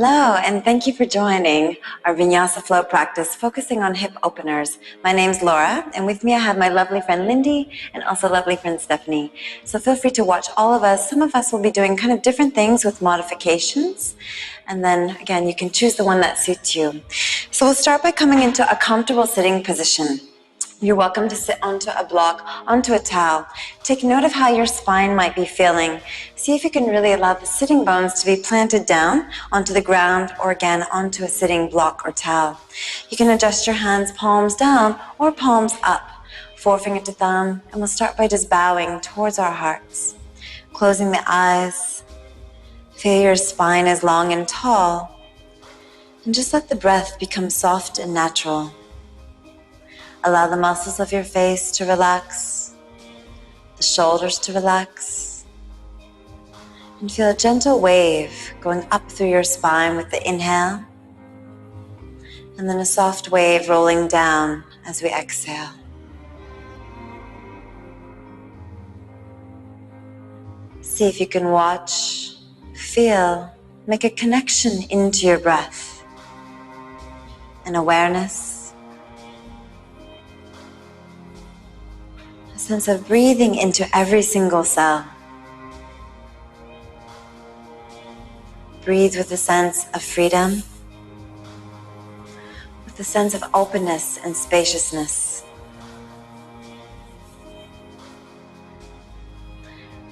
Hello, and thank you for joining our Vinyasa Flow practice focusing on hip openers. My name's Laura, and with me I have my lovely friend Lindy and also lovely friend Stephanie. So feel free to watch all of us. Some of us will be doing kind of different things with modifications. And then again, you can choose the one that suits you. So we'll start by coming into a comfortable sitting position. You're welcome to sit onto a block, onto a towel. Take note of how your spine might be feeling. See if you can really allow the sitting bones to be planted down onto the ground or again onto a sitting block or towel. You can adjust your hands palms down or palms up, forefinger to thumb, and we'll start by just bowing towards our hearts. Closing the eyes. Feel your spine is long and tall. And just let the breath become soft and natural. Allow the muscles of your face to relax, the shoulders to relax, and feel a gentle wave going up through your spine with the inhale, and then a soft wave rolling down as we exhale. See if you can watch, feel, make a connection into your breath, an awareness, sense of breathing into every single cell. Breathe with a sense of freedom, with a sense of openness and spaciousness.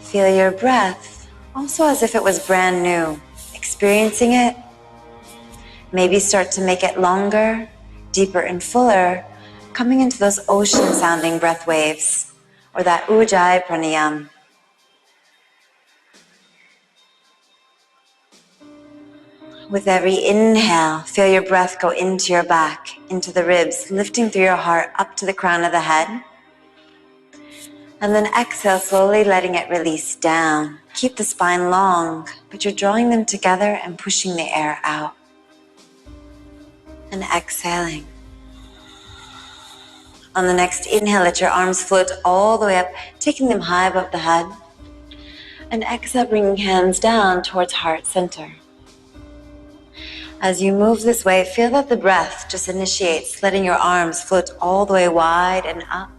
Feel your breath also as if it was brand new, experiencing it. Maybe start to make it longer, deeper and fuller, coming into those ocean-sounding breath waves, or that Ujjayi pranayam. With every inhale, feel your breath go into your back, into the ribs, lifting through your heart up to the crown of the head. And then exhale, slowly letting it release down. Keep the spine long, but you're drawing them together and pushing the air out. And exhaling. On the next inhale, let your arms float all the way up, taking them high above the head. And exhale, bringing hands down towards heart center. As you move this way, feel that the breath just initiates, letting your arms float all the way wide and up.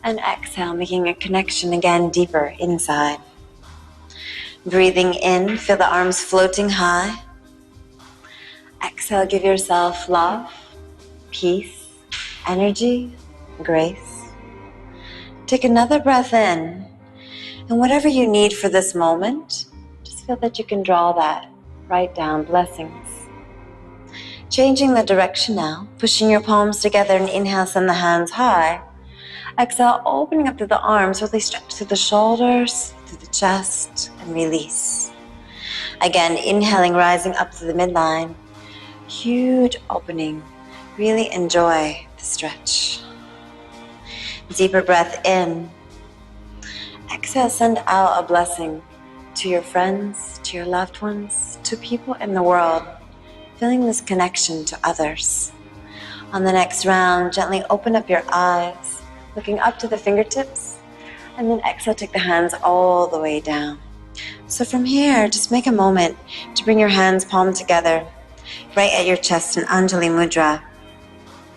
And exhale, making a connection again deeper inside. Breathing in, feel the arms floating high. Exhale, give yourself love, peace, energy, grace. Take another breath in, and whatever you need for this moment, just feel that you can draw that right down, blessings. Changing the direction now, pushing your palms together and inhale, send the hands high. Exhale, opening up through the arms, really stretch through the shoulders, through the chest, and release. Again, inhaling, rising up to the midline. Huge opening. Really enjoy the stretch. Deeper breath in. Exhale, send out a blessing to your friends, to your loved ones, to people in the world, feeling this connection to others. On the next round, gently open up your eyes, looking up to the fingertips, and then exhale, take the hands all the way down. So from here, just make a moment to bring your hands palm together, right at your chest in Anjali Mudra.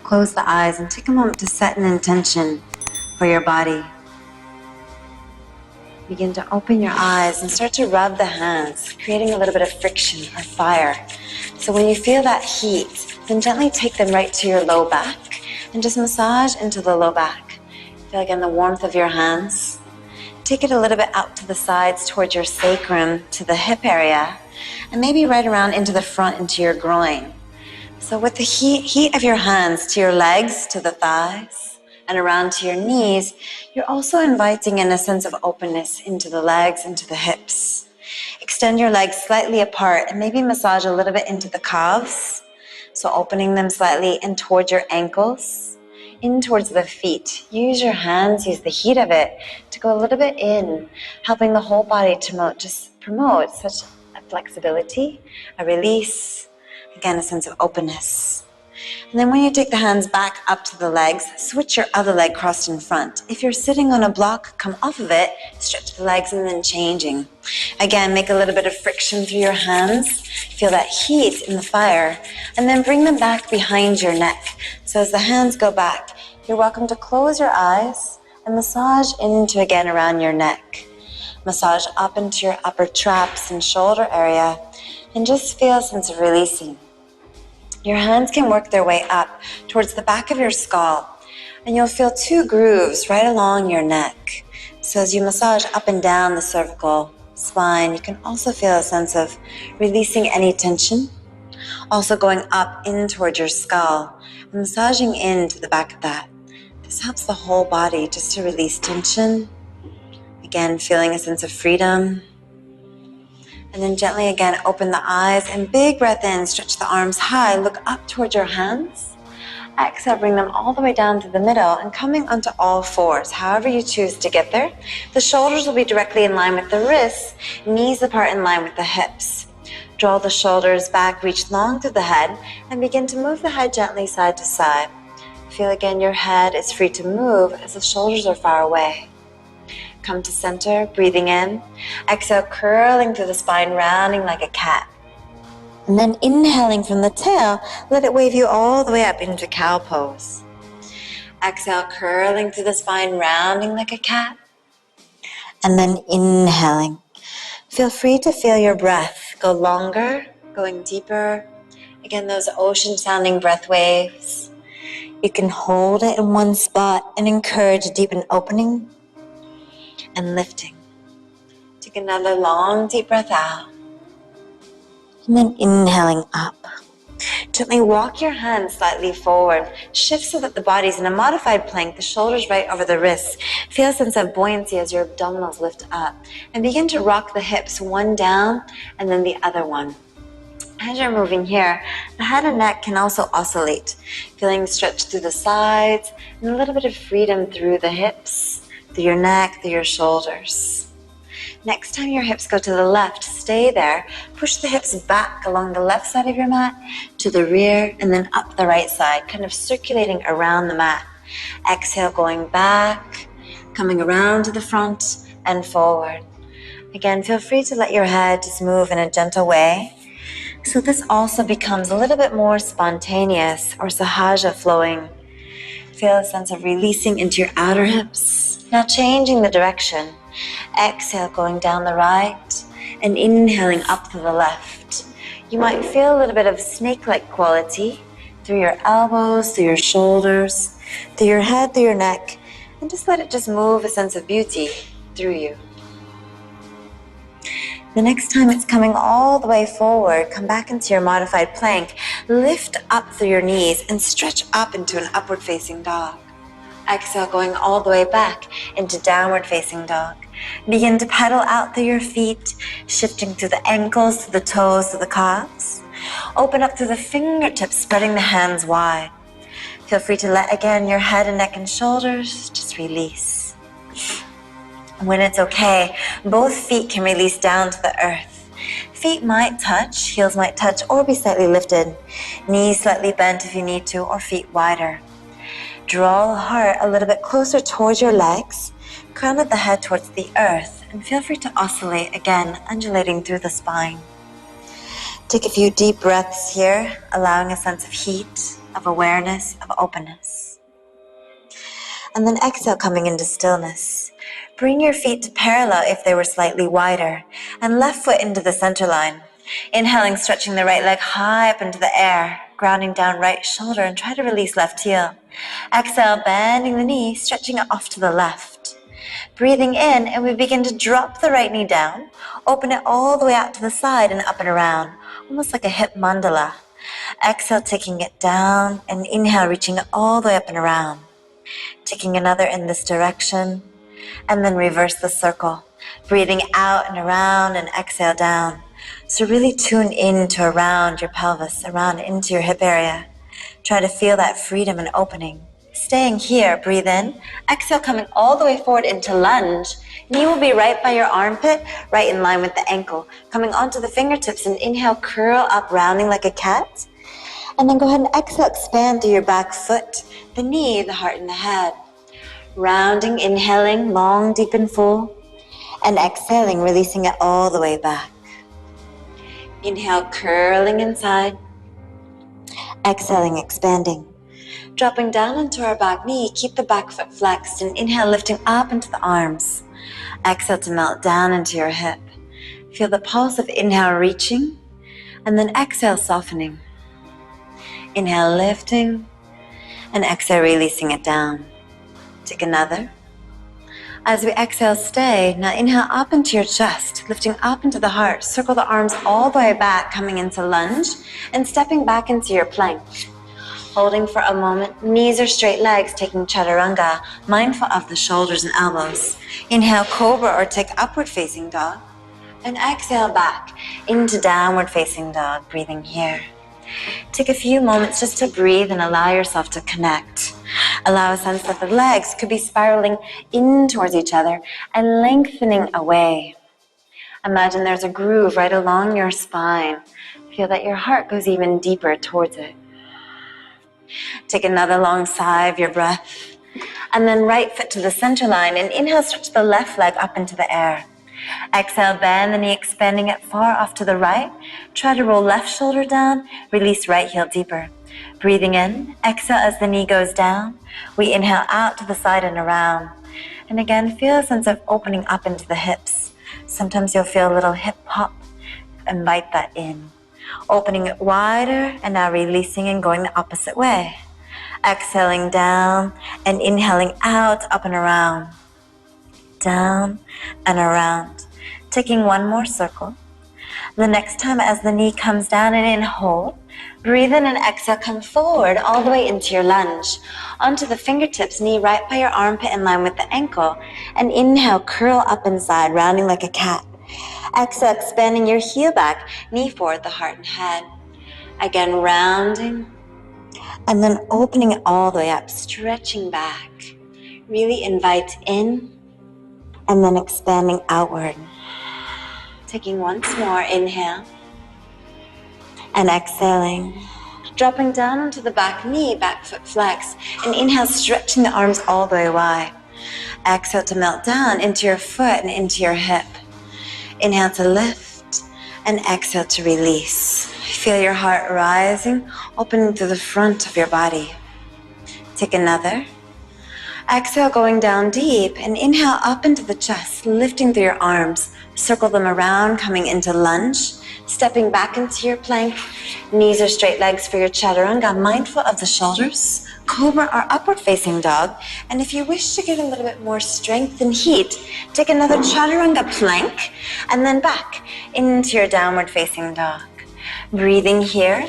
Close the eyes and take a moment to set an intention for your body. Begin to open your eyes and start to rub the hands, creating a little bit of friction or fire. So when you feel that heat, then gently take them right to your low back and just massage into the low back. Feel again the warmth of your hands. Take it a little bit out to the sides towards your sacrum, to the hip area, and maybe right around into the front, into your groin. So with the heat of your hands to your legs, to the thighs, and around to your knees, you're also inviting in a sense of openness into the legs, into the hips. Extend your legs slightly apart and maybe massage a little bit into the calves. So opening them slightly in towards your ankles, in towards the feet. Use your hands, use the heat of it to go a little bit in, helping the whole body to just promote such a flexibility, a release, again, a sense of openness. And then when you take the hands back up to the legs, switch your other leg crossed in front. If you're sitting on a block, come off of it, stretch the legs and then changing. Again, make a little bit of friction through your hands. Feel that heat in the fire. And then bring them back behind your neck. So as the hands go back, you're welcome to close your eyes and massage into again around your neck. Massage up into your upper traps and shoulder area. And just feel a sense of releasing. Your hands can work their way up towards the back of your skull, and you'll feel two grooves right along your neck. So as you massage up and down the cervical spine, you can also feel a sense of releasing any tension. Also going up in towards your skull and massaging into the back of that. This helps the whole body just to release tension. Again, feeling a sense of freedom. And then gently again, open the eyes and big breath in, stretch the arms high, look up towards your hands. Exhale, bring them all the way down to the middle and coming onto all fours, however you choose to get there. The shoulders will be directly in line with the wrists, knees apart in line with the hips. Draw the shoulders back, reach long through the head, and begin to move the head gently side to side. Feel again your head is free to move as the shoulders are far away. Come to center, breathing in. Exhale, curling through the spine, rounding like a cat. And then inhaling from the tail, let it wave you all the way up into cow pose. Exhale, curling through the spine, rounding like a cat. And then inhaling. Feel free to feel your breath go longer, going deeper. Again, those ocean-sounding breath waves. You can hold it in one spot and encourage a deep opening. And lifting. Take another long deep breath out. And then inhaling up. Gently walk your hands slightly forward. Shift so that the body's in a modified plank, the shoulders right over the wrists. Feel a sense of buoyancy as your abdominals lift up. And begin to rock the hips, one down and then the other one. As you're moving here, the head and neck can also oscillate. Feeling stretch through the sides and a little bit of freedom through the hips. Through your neck, through your shoulders. Next time your hips go to the left, stay there. Push the hips back along the left side of your mat to the rear and then up the right side, kind of circulating around the mat. Exhale, going back, coming around to the front and forward. Again, feel free to let your head just move in a gentle way. So this also becomes a little bit more spontaneous or sahaja flowing. Feel a sense of releasing into your outer hips. Now changing the direction. Exhale, going down the right and inhaling up to the left. You might feel a little bit of snake-like quality through your elbows, through your shoulders, through your head, through your neck, and just let it just move a sense of beauty through you. The next time it's coming all the way forward, come back into your modified plank, lift up through your knees and stretch up into an upward facing dog. Exhale, going all the way back into downward facing dog. Begin to pedal out through your feet, shifting through the ankles, to the toes, to the calves. Open up through the fingertips, spreading the hands wide. Feel free to let again your head and neck and shoulders just release. When it's okay, both feet can release down to the earth. Feet might touch, heels might touch or be slightly lifted. Knees slightly bent if you need to, or feet wider. Draw the heart a little bit closer towards your legs, crown of the head towards the earth, and feel free to oscillate again, undulating through the spine. Take a few deep breaths here, allowing a sense of heat, of awareness, of openness. And then exhale, coming into stillness. Bring your feet to parallel if they were slightly wider, and left foot into the center line. Inhaling, stretching the right leg high up into the air, grounding down right shoulder and try to release left heel. Exhale, bending the knee, stretching it off to the left. Breathing in, and we begin to drop the right knee down, open it all the way out to the side and up and around, almost like a hip mandala. Exhale, taking it down, and inhale, reaching it all the way up and around. Taking another in this direction, and then reverse the circle. Breathing out and around and exhale down. So really tune into around your pelvis, around into your hip area. Try to feel that freedom and opening. Staying here, breathe in. Exhale, coming all the way forward into lunge. Knee will be right by your armpit, right in line with the ankle. Coming onto the fingertips and inhale, curl up, rounding like a cat. And then go ahead and exhale, expand through your back foot, the knee, the heart, and the head. Rounding, inhaling, long, deep, and full. And exhaling, releasing it all the way back. Inhale, curling inside. Exhaling, expanding. Dropping down into our back knee, keep the back foot flexed, and inhale, lifting up into the arms. Exhale to melt down into your hip. Feel the pulse of inhale reaching, and then exhale softening. Inhale lifting, and exhale releasing it down. Take another. As we exhale, stay. Now inhale up into your chest, lifting up into the heart. Circle the arms all the way back, coming into lunge, and stepping back into your plank. Holding for a moment, knees or straight legs, taking chaturanga, mindful of the shoulders and elbows. Inhale, cobra or take upward facing dog. And exhale back into downward facing dog, breathing here. Take a few moments just to breathe and allow yourself to connect. Allow a sense that the legs could be spiraling in towards each other and lengthening away. Imagine there's a groove right along your spine. Feel that your heart goes even deeper towards it. Take another long sigh of your breath, and then right foot to the center line, and inhale, stretch the left leg up into the air. Exhale, bend the knee, expanding it far off to the right. Try to roll left shoulder down, release right heel deeper. Breathing in, exhale as the knee goes down. We inhale out to the side and around. And again, feel a sense of opening up into the hips. Sometimes you'll feel a little hip pop. Invite that in. Opening it wider, and now releasing and going the opposite way. Exhaling down and inhaling out, up and around. Down and around. Taking one more circle. The next time as the knee comes down and in, hold. Breathe in and exhale, come forward all the way into your lunge. Onto the fingertips, knee right by your armpit in line with the ankle. And inhale, curl up inside, rounding like a cat. Exhale, expanding your heel back, knee forward, the heart and head. Again, rounding. And then opening it all the way up, stretching back. Really invite in. And then expanding outward. Taking once more, inhale. And exhaling. Dropping down onto the back knee, back foot flex. And inhale, stretching the arms all the way wide. Exhale to melt down into your foot and into your hip. Inhale to lift. And exhale to release. Feel your heart rising, opening to the front of your body. Take another. Exhale, going down deep, and inhale up into the chest, lifting through your arms. Circle them around, coming into lunge, stepping back into your plank. Knees or straight legs for your chaturanga, mindful of the shoulders. Cobra or upward facing dog. And if you wish to get a little bit more strength and heat, take another chaturanga plank, and then back into your downward facing dog. Breathing here,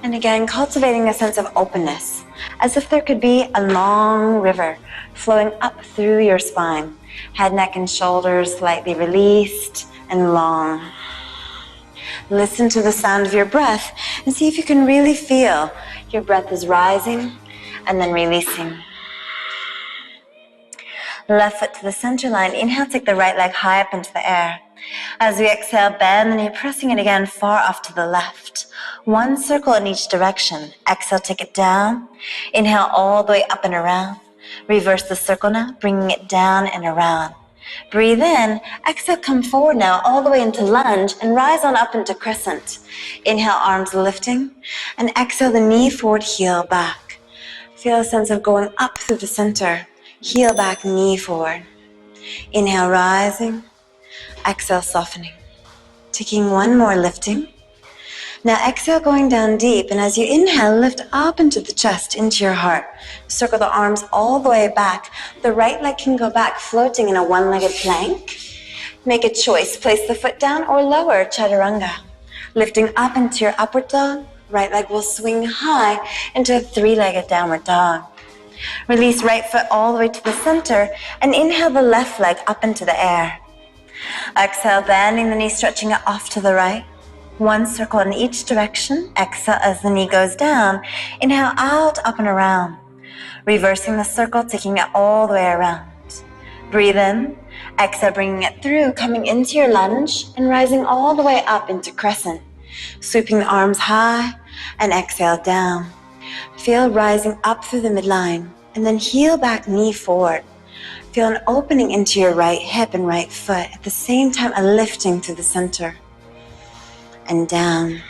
and again, cultivating a sense of openness, as if there could be a long river flowing up through your spine. Head, neck, and shoulders slightly released and long. Listen to the sound of your breath and see if you can really feel your breath is rising and then releasing. Left foot to the center line. Inhale, take the right leg high up into the air. As we exhale, bend the knee, pressing it again far off to the left. One circle in each direction. Exhale, take it down. Inhale all the way up and around. Reverse the circle now, bringing it down and around. Breathe in. Exhale, come forward now, all the way into lunge, and rise on up into crescent. Inhale, arms lifting, and exhale, the knee forward, heel back. Feel a sense of going up through the center. Heel back, knee forward. Inhale, rising. Exhale, softening. Taking one more, lifting. Now exhale, going down deep, and as you inhale, lift up into the chest, into your heart. Circle the arms all the way back. The right leg can go back, floating in a one-legged plank. Make a choice. Place the foot down or lower, chaturanga. Lifting up into your upward dog. Right leg will swing high into a three-legged downward dog. Release right foot all the way to the center, and inhale the left leg up into the air. Exhale, bending the knee, stretching it off to the right. One circle in each direction. Exhale as the knee goes down. Inhale out, up and around. Reversing the circle, taking it all the way around. Breathe in. Exhale, bringing it through, coming into your lunge and rising all the way up into crescent. Sweeping the arms high, and exhale down. Feel rising up through the midline, and then heel back, knee forward. Feel an opening into your right hip and right foot, at the same time a lifting through the center. And down.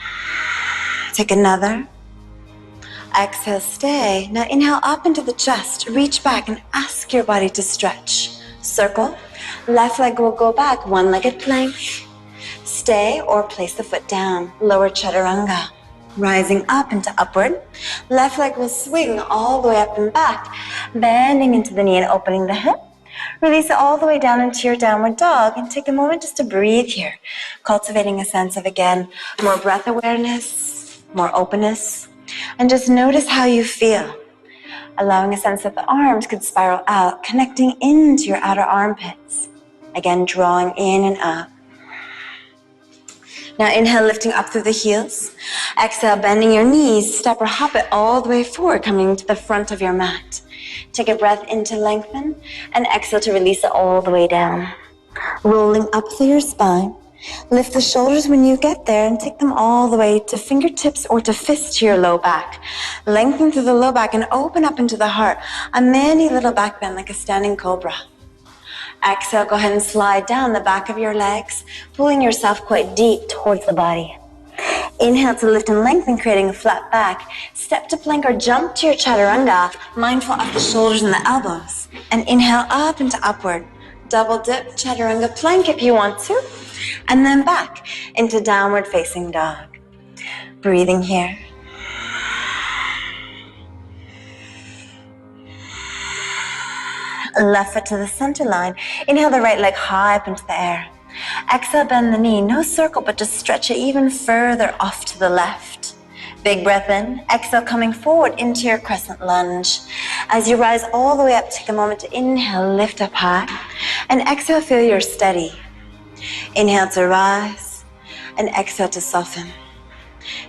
Take another. Exhale, stay. Now inhale up into the chest. Reach back and ask your body to stretch. Circle. Left leg will go back, one-legged plank. Stay or place the foot down. Lower chaturanga. Rising up into upward. Left leg will swing all the way up and back. Bending into the knee and opening the hip. Release it all the way down into your downward dog and take a moment just to breathe here. Cultivating a sense of, again, more breath awareness, more openness. And just notice how you feel. Allowing a sense that the arms could spiral out, connecting into your outer armpits. Again, drawing in and up. Now inhale, lifting up through the heels. Exhale, bending your knees, step or hop it all the way forward, coming to the front of your mat. Take a breath in to lengthen, and exhale to release it all the way down. Rolling up through your spine. Lift the shoulders when you get there and take them all the way to fingertips or to fists to your low back. Lengthen through the low back and open up into the heart. A mini little back bend like a standing cobra. Exhale, go ahead and slide down the back of your legs, pulling yourself quite deep towards the body. Inhale to lift and lengthen, creating a flat back. Step to plank or jump to your chaturanga, mindful of the shoulders and the elbows. And inhale up into upward. Double dip, chaturanga plank if you want to. And then back into downward facing dog. Breathing here. Left foot to the center line. Inhale the right leg high up into the air. Exhale, bend the knee. No circle, but just stretch it even further off to the left. Big breath in. Exhale, coming forward into your crescent lunge. As you rise all the way up, take a moment to inhale, lift up high. And exhale, feel your steady. Inhale to rise. And exhale to soften.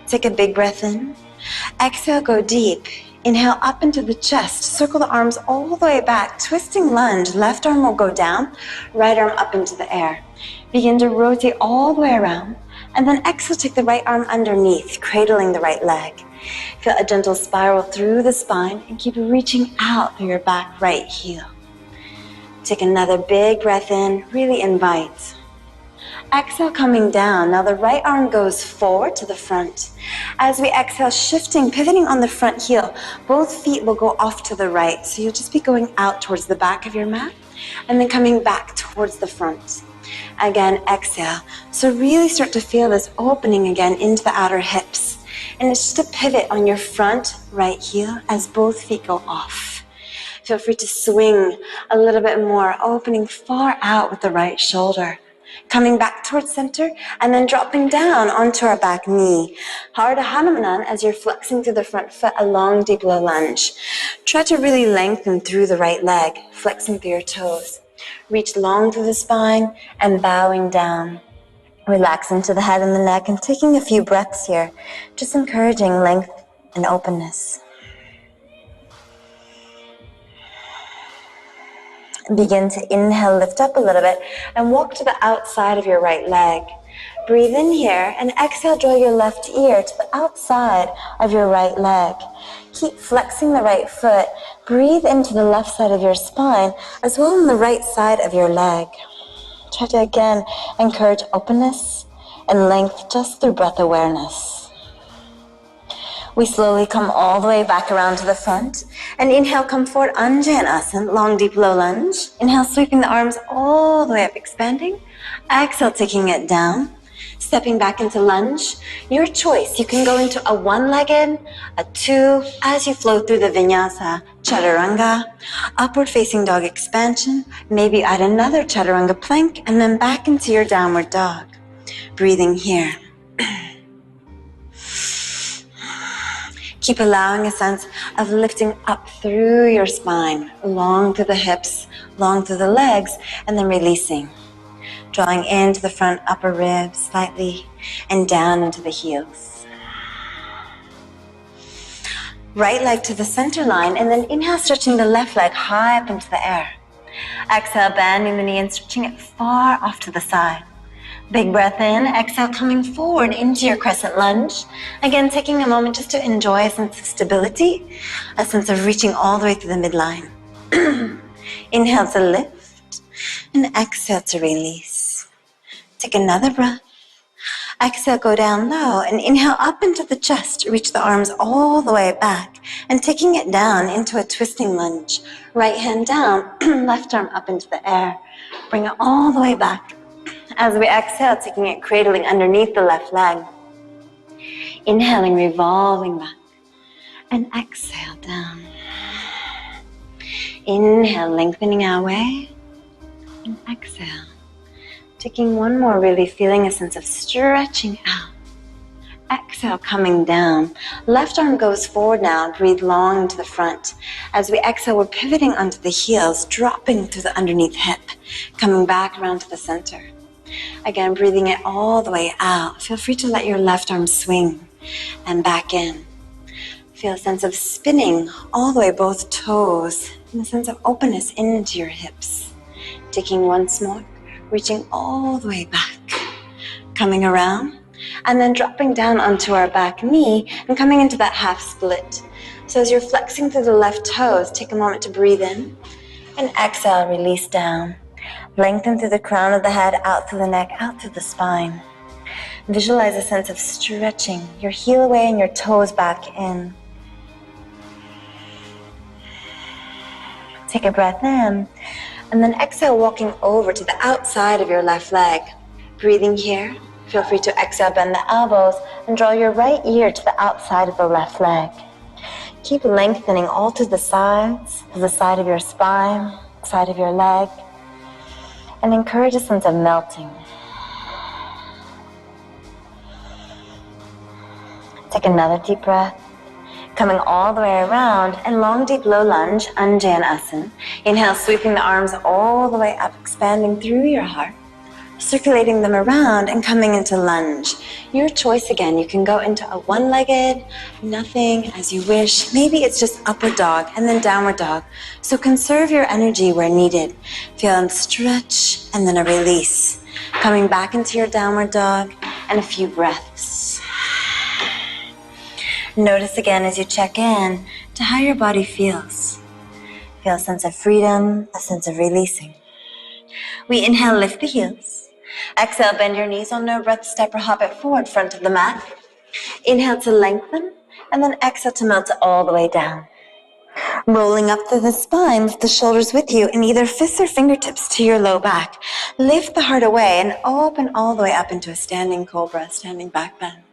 Take a big breath in. Exhale, go deep. Inhale up into the chest. Circle the arms all the way back. Twisting lunge. Left arm will go down. Right arm up into the air. Begin to rotate all the way around. And then exhale, take the right arm underneath, cradling the right leg. Feel a gentle spiral through the spine and keep reaching out through your back right heel. Take another big breath in. Really invite. Exhale, coming down. Now the right arm goes forward to the front. As we exhale, shifting, pivoting on the front heel, both feet will go off to the right. So you'll just be going out towards the back of your mat and then coming back towards the front. Again, exhale. So really start to feel this opening again into the outer hips. And it's just a pivot on your front right heel as both feet go off. Feel free to swing a little bit more, opening far out with the right shoulder. Coming back towards center and then dropping down onto our back knee. Hardha Hanuman as you're flexing through the front foot, a long deep low lunge. Try to really lengthen through the right leg, flexing through your toes. Reach long through the spine and bowing down. Relax into the head and the neck and taking a few breaths here, just encouraging length and openness. Begin to inhale, lift up a little bit, and walk to the outside of your right leg. Breathe in here, and exhale, draw your left ear to the outside of your right leg. Keep flexing the right foot. Breathe into the left side of your spine, as well on the right side of your leg. Try to, again, encourage openness and length just through breath awareness. We slowly come all the way back around to the front. And inhale, come forward, Anjaneyasana, long, deep, low lunge. Inhale, sweeping the arms all the way up, expanding. Exhale, taking it down. Stepping back into lunge. Your choice. You can go into a one-legged, a two, as you flow through the Vinyasa, Chaturanga, upward facing dog expansion. Maybe add another Chaturanga plank, and then back into your downward dog. Breathing here. Keep allowing a sense of lifting up through your spine, long through the hips, long through the legs, and then releasing. Drawing into the front upper ribs slightly and down into the heels. Right leg to the center line, and then inhale, stretching the left leg high up into the air. Exhale, bending the knee and stretching it far off to the side. Big breath in, exhale, coming forward into your crescent lunge. Again, taking a moment just to enjoy a sense of stability, a sense of reaching all the way through the midline. Inhale to lift, and exhale to release. Take another breath. Exhale, go down low, and inhale up into the chest. Reach the arms all the way back, and taking it down into a twisting lunge. Right hand down, left arm up into the air. Bring it all the way back. As we exhale, taking it cradling underneath the left leg. Inhaling, revolving back, and exhale down. Inhale, lengthening our way, and exhale. Taking one more, really feeling a sense of stretching out. Exhale, coming down. Left arm goes forward now. Breathe long into the front. As we exhale, we're pivoting onto the heels, dropping to the underneath hip, coming back around to the center. Again, breathing it all the way out. Feel free to let your left arm swing and back in. Feel a sense of spinning all the way, both toes, and a sense of openness into your hips. Taking once more. Reaching all the way back, coming around, and then dropping down onto our back knee and coming into that half split. So as you're flexing through the left toes, take a moment to breathe in, and exhale, release down. Lengthen through the crown of the head, out through the neck, out through the spine. Visualize a sense of stretching, your heel away and your toes back in. Take a breath in. And then exhale, walking over to the outside of your left leg. Breathing here, feel free to exhale, bend the elbows, and draw your right ear to the outside of the left leg. Keep lengthening all to the sides, to the side of your spine, side of your leg, and encourage a sense of melting. Take another deep breath. Coming all the way around, and long, deep, low lunge, Anjaneyasana. Inhale, sweeping the arms all the way up, expanding through your heart, circulating them around and coming into lunge. Your choice again. You can go into a one-legged, nothing, as you wish. Maybe it's just upward dog and then downward dog. So conserve your energy where needed. Feel and stretch, and then a release. Coming back into your downward dog, and a few breaths. Notice again as you check in to how your body feels. Feel a sense of freedom, a sense of releasing. We inhale, lift the heels. Exhale, bend your knees on no breath, step or hop it forward, front of the mat. Inhale to lengthen, and then exhale to melt it all the way down. Rolling up through the spine, lift the shoulders with you in either fists or fingertips to your low back. Lift the heart away and open all the way up into a standing cobra, standing back bend.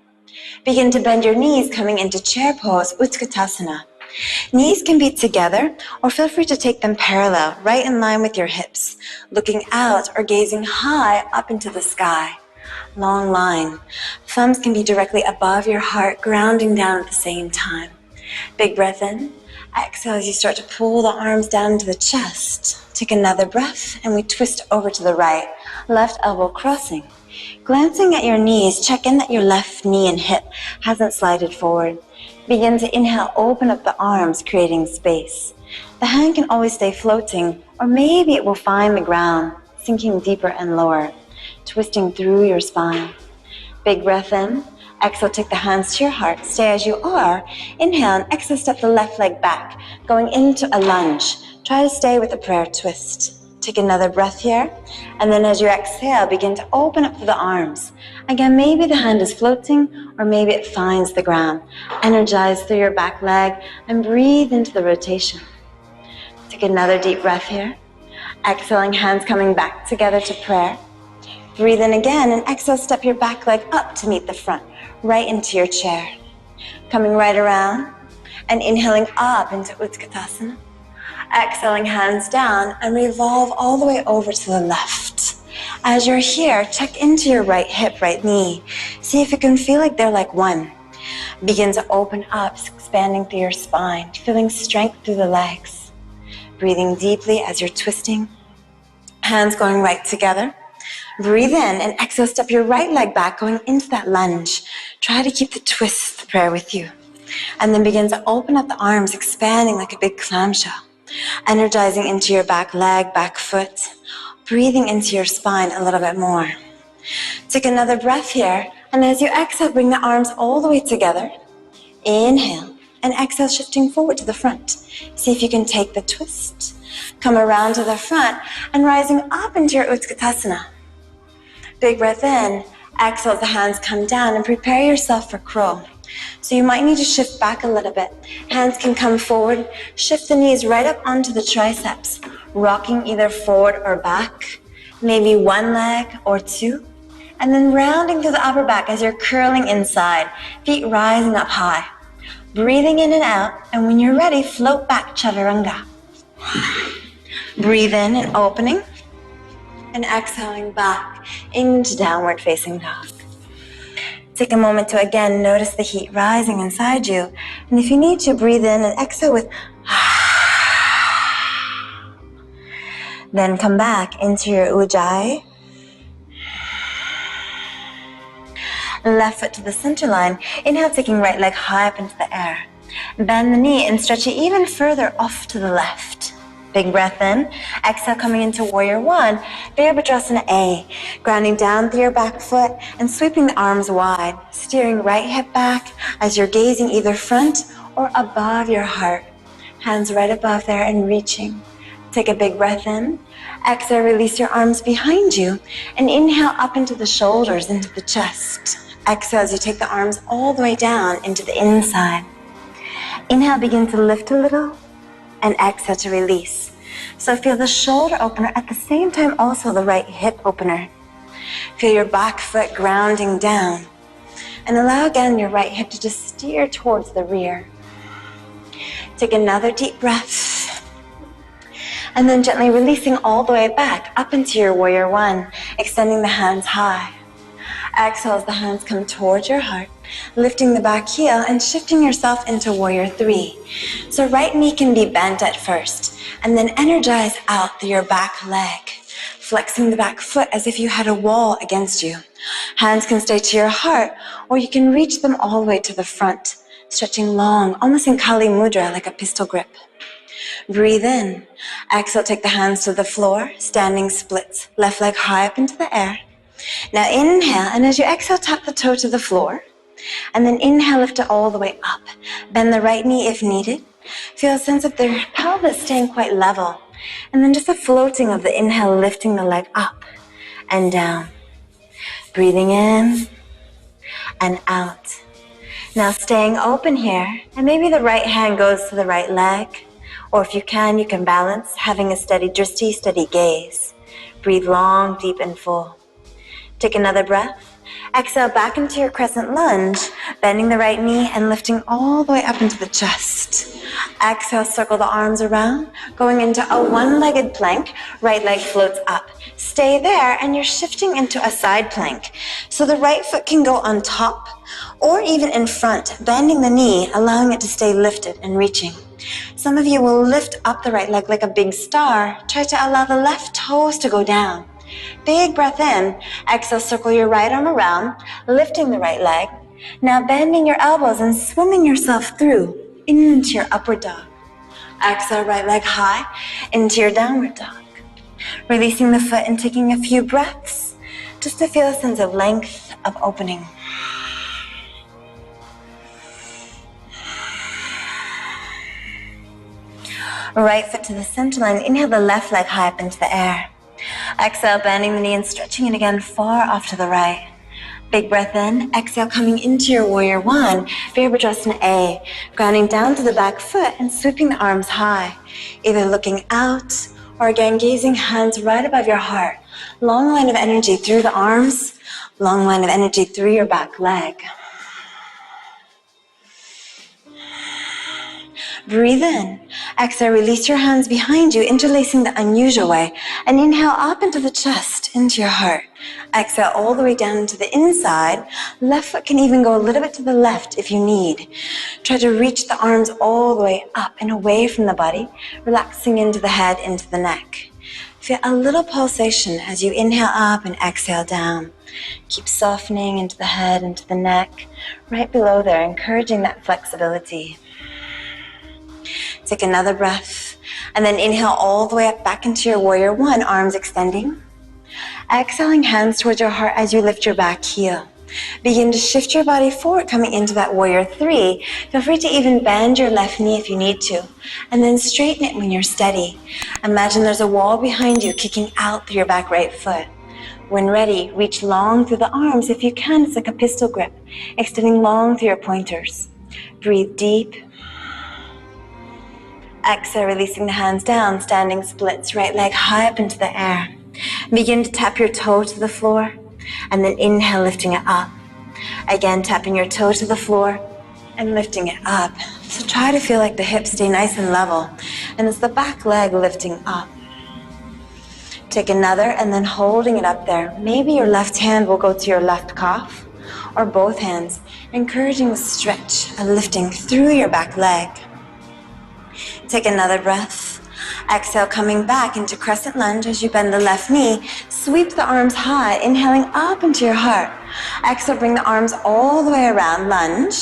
Begin to bend your knees, coming into chair pose, Utkatasana. Knees can be together, or feel free to take them parallel, right in line with your hips, looking out or gazing high up into the sky. Long line. Thumbs can be directly above your heart, grounding down at the same time. Big breath in. Exhale as you start to pull the arms down into the chest. Take another breath, and we twist over to the right, left elbow crossing. Glancing at your knees, check in that your left knee and hip hasn't slided forward. Begin to inhale, open up the arms, creating space. The hand can always stay floating, or maybe it will find the ground, sinking deeper and lower, twisting through your spine. Big breath in. Exhale, take the hands to your heart. Stay as you are. Inhale, and exhale, step the left leg back, going into a lunge. Try to stay with a prayer twist. Take another breath here, and then as you exhale, begin to open up through the arms. Again, maybe the hand is floating, or maybe it finds the ground. Energize through your back leg, and breathe into the rotation. Take another deep breath here. Exhaling, hands coming back together to prayer. Breathe in again, and exhale, step your back leg up to meet the front, right into your chair. Coming right around, and inhaling up into Utkatasana. Exhaling, hands down, and revolve all the way over to the left. As you're here, check into your right hip, right knee. See if you can feel like they're like one. Begin to open up, expanding through your spine, feeling strength through the legs. Breathing deeply as you're twisting. Hands going right together. Breathe in, and exhale, step your right leg back, going into that lunge. Try to keep the twist, the prayer with you. And then begin to open up the arms, expanding like a big clamshell. Energizing into your back leg, back foot. Breathing into your spine a little bit more. Take another breath here, and as you exhale, bring the arms all the way together. Inhale, and exhale, shifting forward to the front. See if you can take the twist, come around to the front, and rising up into your Utkatasana. Big breath in, exhale as the hands come down, and prepare yourself for crow. So you might need to shift back a little bit. Hands can come forward, shift the knees right up onto the triceps, rocking either forward or back, maybe one leg or two, and then rounding through the upper back as you're curling inside, feet rising up high. Breathing in and out, and when you're ready, float back, Chaturanga. Breathe in and opening, and exhaling back into downward facing dog. Take a moment to again notice the heat rising inside you, and if you need to, breathe in and exhale with then come back into your Ujjayi. Left foot to the center line. Inhale, taking right leg high up into the air. Bend the knee and stretch it even further off to the left. Big breath in. Exhale, coming into Warrior One. Virabhadrasana A. Grounding down through your back foot and sweeping the arms wide. Steering right hip back as you're gazing either front or above your heart. Hands right above there and reaching. Take a big breath in. Exhale, release your arms behind you. And inhale up into the shoulders, into the chest. Exhale as you take the arms all the way down into the inside. Inhale, begin to lift a little, and exhale to release. So feel the shoulder opener at the same time also the right hip opener. Feel your back foot grounding down, and allow again your right hip to just steer towards the rear. Take another deep breath, and then gently releasing all the way back up into your Warrior One, extending the hands high. Exhale as the hands come towards your heart, lifting the back heel and shifting yourself into Warrior Three. So right knee can be bent at first, and then energize out through your back leg, flexing the back foot as if you had a wall against you. Hands can stay to your heart, or you can reach them all the way to the front, stretching long, almost in Kali Mudra, like a pistol grip. Breathe in. Exhale, take the hands to the floor, standing splits, left leg high up into the air. Now inhale, and as you exhale, tap the toe to the floor. And then inhale, lift it all the way up. Bend the right knee if needed. Feel a sense of the pelvis staying quite level. And then just a floating of the inhale, lifting the leg up and down. Breathing in and out. Now staying open here, and maybe the right hand goes to the right leg. Or if you can balance, having a steady drishti, steady gaze. Breathe long, deep, and full. Take another breath. Exhale back into your crescent lunge, bending the right knee and lifting all the way up into the chest. Exhale, circle the arms around, going into a one-legged plank. Right leg floats up. Stay there, and you're shifting into a side plank. So the right foot can go on top or even in front, bending the knee, allowing it to stay lifted and reaching. Some of you will lift up the right leg like a big star. Try to allow the left toes to go down. Big breath in. Exhale, circle your right arm around, lifting the right leg. Now bending your elbows and swimming yourself through into your upward dog. Exhale, right leg high into your downward dog. Releasing the foot and taking a few breaths just to feel a sense of length, of opening. Right foot to the center line. Inhale the left leg high up into the air. Exhale, bending the knee and stretching it again far off to the right. Big breath in. Exhale, coming into your Warrior One, Virabhadrasana A. Grounding down to the back foot and sweeping the arms high. Either looking out or again gazing, hands right above your heart. Long line of energy through the arms, long line of energy through your back leg. Breathe in. Exhale, release your hands behind you, interlacing the unusual way. And inhale up into the chest, into your heart. Exhale all the way down into the inside. Left foot can even go a little bit to the left if you need. Try to reach the arms all the way up and away from the body, relaxing into the head, into the neck. Feel a little pulsation as you inhale up and exhale down. Keep softening into the head, into the neck, right below there, encouraging that flexibility. Take another breath, and then inhale all the way up back into your Warrior One, arms extending. Exhaling, hands towards your heart as you lift your back heel. Begin to shift your body forward, coming into that warrior three. Feel free to even bend your left knee if you need to, and then straighten it when you're steady. Imagine there's a wall behind you kicking out through your back right foot. When ready, reach long through the arms. If you can, it's like a pistol grip, extending long through your pointers. Breathe deep. Exhale, releasing the hands down, standing splits, right leg high up into the air. Begin to tap your toe to the floor, and then inhale, lifting it up. Again, tapping your toe to the floor and lifting it up. So try to feel like the hips stay nice and level, and it's the back leg lifting up. Take another, and then holding it up there. Maybe your left hand will go to your left calf, or both hands, encouraging the stretch and lifting through your back leg. Take another breath. Exhale, coming back into crescent lunge as you bend the left knee. Sweep the arms high, inhaling up into your heart. Exhale, bring the arms all the way around, lunge.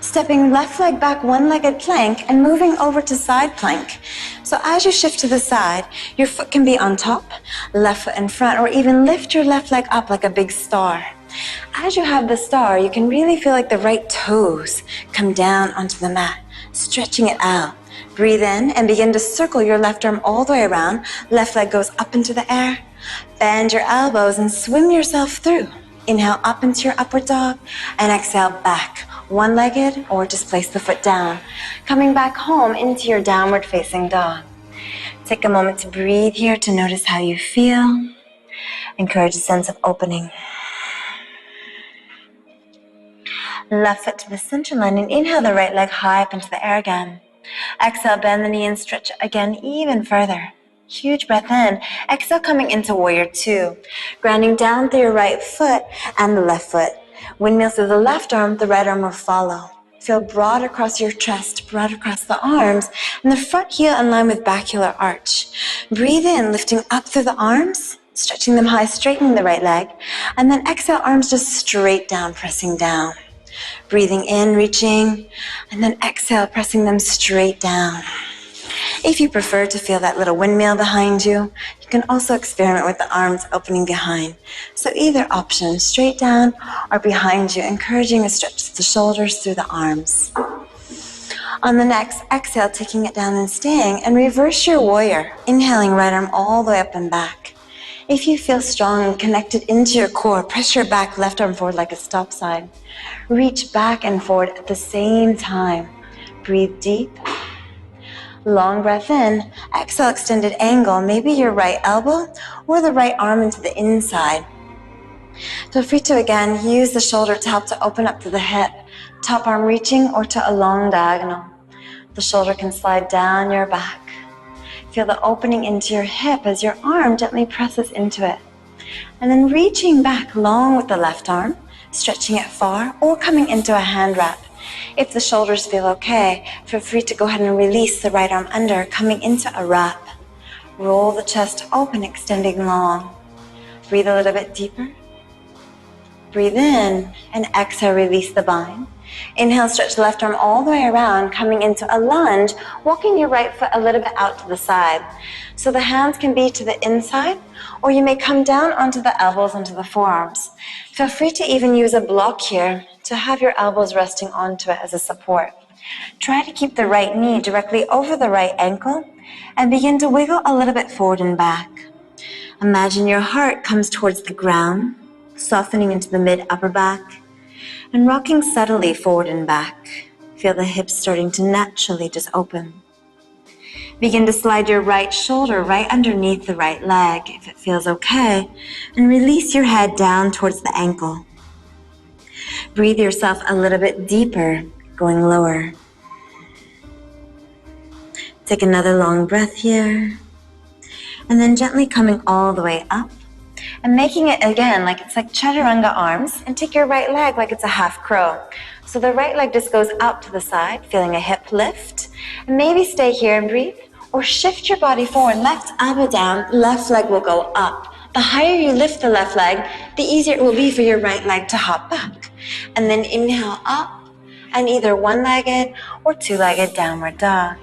Stepping left leg back, one-legged plank, and moving over to side plank. So as you shift to the side, your foot can be on top, left foot in front, or even lift your left leg up like a big star. As you have the star, you can really feel like the right toes come down onto the mat, stretching it out. Breathe in and begin to circle your left arm all the way around. Left leg goes up into the air. Bend your elbows and swim yourself through. Inhale up into your upward dog and exhale back. One-legged, or just place the foot down. Coming back home into your downward facing dog. Take a moment to breathe here to notice how you feel. Encourage a sense of opening. Left foot to the center line and inhale the right leg high up into the air again. Exhale, bend the knee and stretch again even further. Huge breath in. Exhale, coming into warrior two. Grounding down through your right foot and the left foot. Windmill through the left arm, the right arm will follow. Feel broad across your chest, broad across the arms, and the front heel in line with backylar arch. Breathe in, lifting up through the arms, stretching them high, straightening the right leg, and then exhale, arms just straight down, pressing down. Breathing in, reaching, and then exhale, pressing them straight down. If you prefer to feel that little windmill behind you, you can also experiment with the arms opening behind. So either option, straight down or behind you, encouraging a stretch to the shoulders through the arms. On the next exhale, taking it down and staying, and reverse your warrior, inhaling right arm all the way up and back. If you feel strong and connected into your core, press your back left arm forward like a stop sign. Reach back and forward at the same time. Breathe deep. Long breath in. Exhale, extended angle. Maybe your right elbow or the right arm into the inside. Feel free to again use the shoulder to help to open up to the hip. Top arm reaching or to a long diagonal. The shoulder can slide down your back. Feel the opening into your hip as your arm gently presses into it. And then reaching back long with the left arm, stretching it far, or coming into a hand wrap. If the shoulders feel okay, feel free to go ahead and release the right arm under, coming into a wrap. Roll the chest open, extending long. Breathe a little bit deeper. Breathe in and exhale, release the bind. Inhale, stretch the left arm all the way around, coming into a lunge, walking your right foot a little bit out to the side. So the hands can be to the inside, or you may come down onto the elbows, onto the forearms. Feel free to even use a block here to have your elbows resting onto it as a support. Try to keep the right knee directly over the right ankle and begin to wiggle a little bit forward and back. Imagine your heart comes towards the ground, softening into the mid-upper back, and rocking subtly forward and back. Feel the hips starting to naturally just open. Begin to slide your right shoulder right underneath the right leg if it feels okay, and release your head down towards the ankle. Breathe yourself a little bit deeper, going lower. Take another long breath here, and then gently coming all the way up. And making it again like it's like chaturanga arms, and take your right leg like it's a half crow. So the right leg just goes out to the side, feeling a hip lift. And maybe stay here and breathe, or shift your body forward, left elbow down, left leg will go up. The higher you lift the left leg, the easier it will be for your right leg to hop back. And then inhale up, and either one-legged or two-legged downward dog.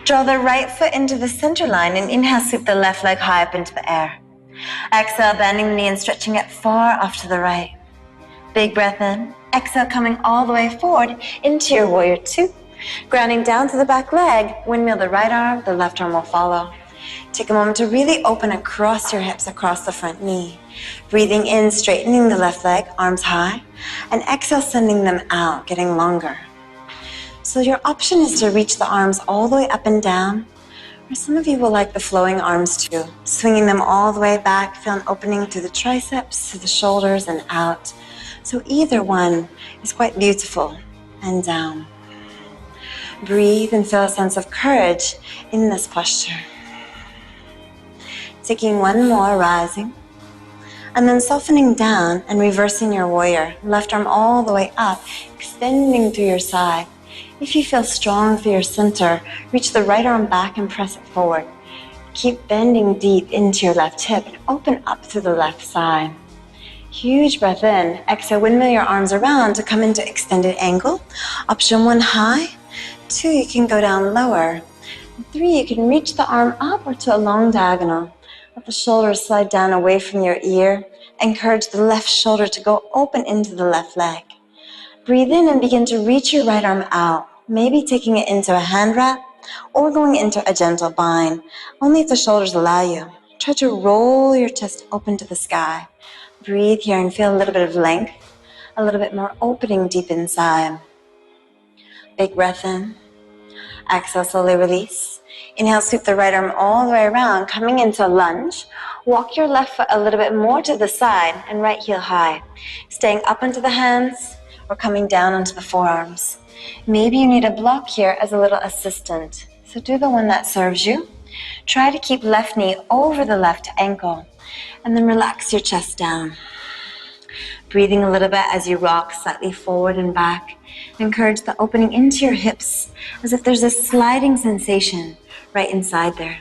Draw the right foot into the center line and inhale, sweep the left leg high up into the air. Exhale, bending the knee and stretching it far off to the right. Big breath in. Exhale, coming all the way forward into your warrior two. Grounding down to the back leg, windmill the right arm, the left arm will follow. Take a moment to really open across your hips, across the front knee. Breathing in, straightening the left leg, arms high. And exhale, sending them out, getting longer. So your option is to reach the arms all the way up and down. Or some of you will like the flowing arms too. Swinging them all the way back, feel an opening through the triceps, to the shoulders and out. So either one is quite beautiful. And down. Breathe and feel a sense of courage in this posture. Taking one more, rising. And then softening down and reversing your warrior. Left arm all the way up, extending through your side. If you feel strong through your center, reach the right arm back and press it forward. Keep bending deep into your left hip and open up to the left side. Huge breath in. Exhale, windmill your arms around to come into extended angle. Option one, high. Two, you can go down lower. And three, you can reach the arm up or to a long diagonal. Let the shoulders slide down away from your ear. Encourage the left shoulder to go open into the left leg. Breathe in and begin to reach your right arm out. Maybe taking it into a hand wrap or going into a gentle bind. Only if the shoulders allow you. Try to roll your chest open to the sky. Breathe here and feel a little bit of length. A little bit more opening deep inside. Big breath in. Exhale, slowly release. Inhale, sweep the right arm all the way around, coming into a lunge. Walk your left foot a little bit more to the side and right heel high. Staying up into the hands or coming down onto the forearms. Maybe you need a block here as a little assistant. So do the one that serves you. Try to keep left knee over the left ankle and then relax your chest down. Breathing a little bit as you rock slightly forward and back. Encourage the opening into your hips as if there's a sliding sensation right inside there.